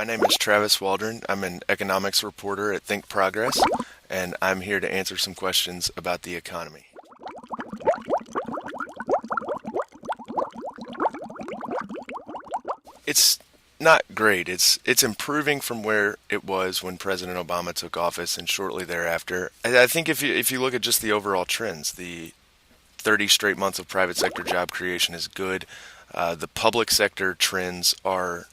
My name is Travis Waldron. I'm an economics reporter at Think Progress, and I'm here to answer some questions about the economy. It's not great. It's improving from where it was when President Obama took office and shortly thereafter. I think if you look at just the overall trends, the 30 straight months of private sector job creation is good. The public sector trends are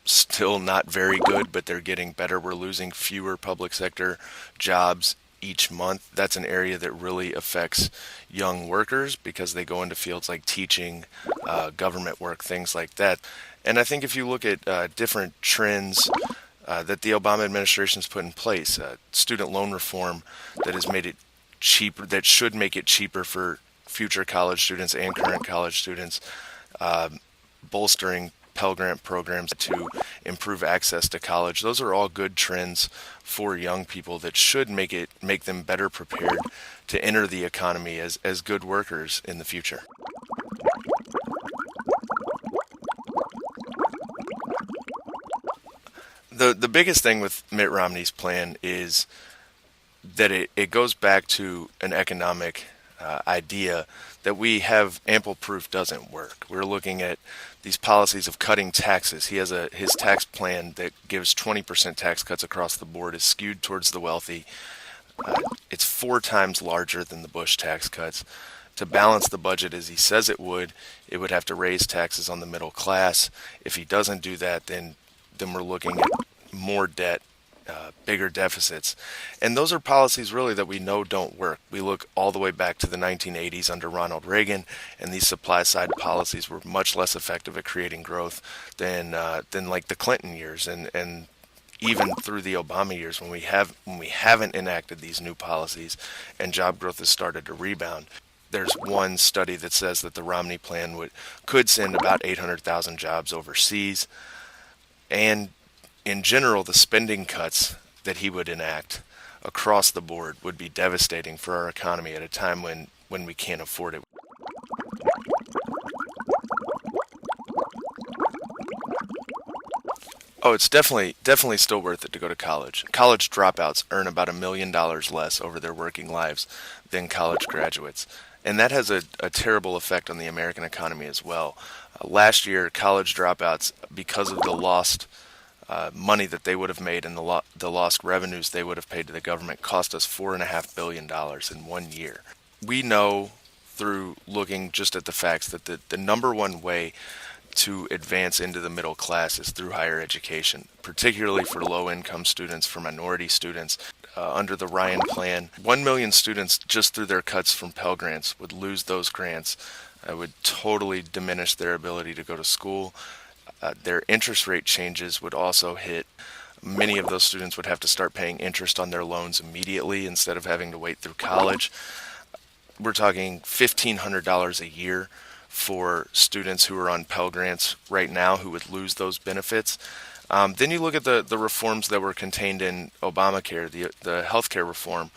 still not very good, but they're getting better. We're losing fewer public sector jobs each month. That's an area that really affects young workers because they go into fields like teaching, government work, things like that. And I think if you look at different trends that the Obama administration's put in place, student loan reform that has made it cheaper, that should make it cheaper for future college students and current college students, bolstering Pell Grant programs to improve access to college. Those are all good trends for young people that should make them better prepared to enter the economy as good workers in the future. The biggest thing with Mitt Romney's plan is that it goes back to an economic idea that we have ample proof doesn't work. We're looking at these policies of cutting taxes. He has his tax plan that gives 20% tax cuts across the board is skewed towards the wealthy. It's 4 times larger than the Bush tax cuts. To balance the budget as he says it would have to raise taxes on the middle class. If he doesn't do that, then we're looking at more debt, bigger deficits. And those are policies really that we know don't work. We look all the way back to the 1980s under Ronald Reagan, and these supply side policies were much less effective at creating growth than like the Clinton years and even through the Obama years when we haven't enacted these new policies and job growth has started to rebound. There's one study that says that the Romney plan could send about 800,000 jobs overseas. And in general, the spending cuts that he would enact across the board would be devastating for our economy at a time when we can't afford it. Oh, it's definitely still worth it to go to college. College dropouts earn about $1 million less over their working lives than college graduates. And that has a terrible effect on the American economy as well. Last year, college dropouts, because of the lost money that they would have made and the lost revenues they would have paid to the government, cost us $4.5 billion in 1 year. We know through looking just at the facts that the number one way to advance into the middle class is through higher education, particularly for low-income students, for minority students. Under the Ryan plan, 1 million students just through their cuts from Pell Grants would lose those grants. It would totally diminish their ability to go to school. Their interest rate changes would also hit. Many of those students would have to start paying interest on their loans immediately instead of having to wait through college. We're talking $1,500 a year for students who are on Pell Grants right now who would lose those benefits. Then you look at the reforms that were contained in Obamacare, the healthcare reform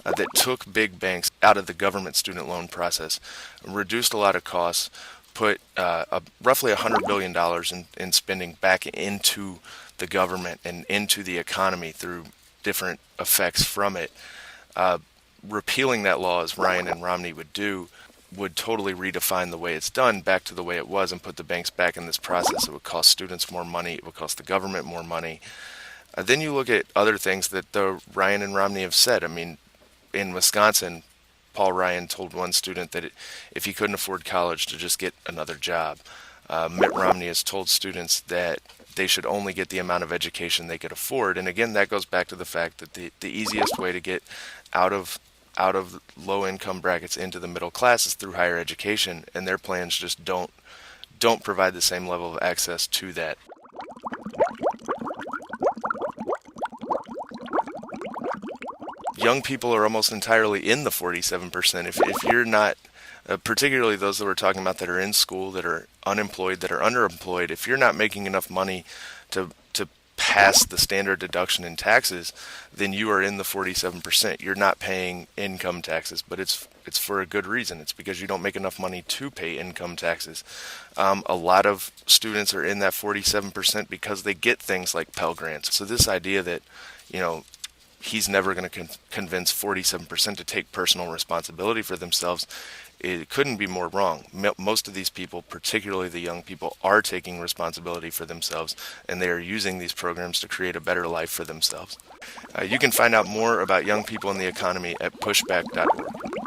that took big banks out of the government student loan process, reduced a lot of costs, put roughly $100 billion in spending back into the government and into the economy through different effects from it. Repealing that law, as Ryan and Romney would do, would totally redefine the way it's done back to the way it was and put the banks back in this process. It would cost students more money. It would cost the government more money. Then you look at other things that Ryan and Romney have said. I mean, in Wisconsin, Paul Ryan told one student that if he couldn't afford college, to just get another job. Mitt Romney has told students that they should only get the amount of education they could afford. And again, that goes back to the fact that the easiest way to get out of low-income brackets into the middle class is through higher education, and their plans just don't provide the same level of access to that. Young people are almost entirely in the 47%. If you're not, particularly those that we're talking about that are in school, that are unemployed, that are underemployed, if you're not making enough money to pass the standard deduction in taxes, then you are in the 47%. You're not paying income taxes, but it's it's for a good reason. It's because you don't make enough money to pay income taxes. A lot of students are in that 47% because they get things like Pell Grants. So this idea that, you know, he's never going to convince 47% to take personal responsibility for themselves, it couldn't be more wrong. Most of these people, particularly the young people, are taking responsibility for themselves, and they are using these programs to create a better life for themselves. You can find out more about young people in the economy at pushback.org.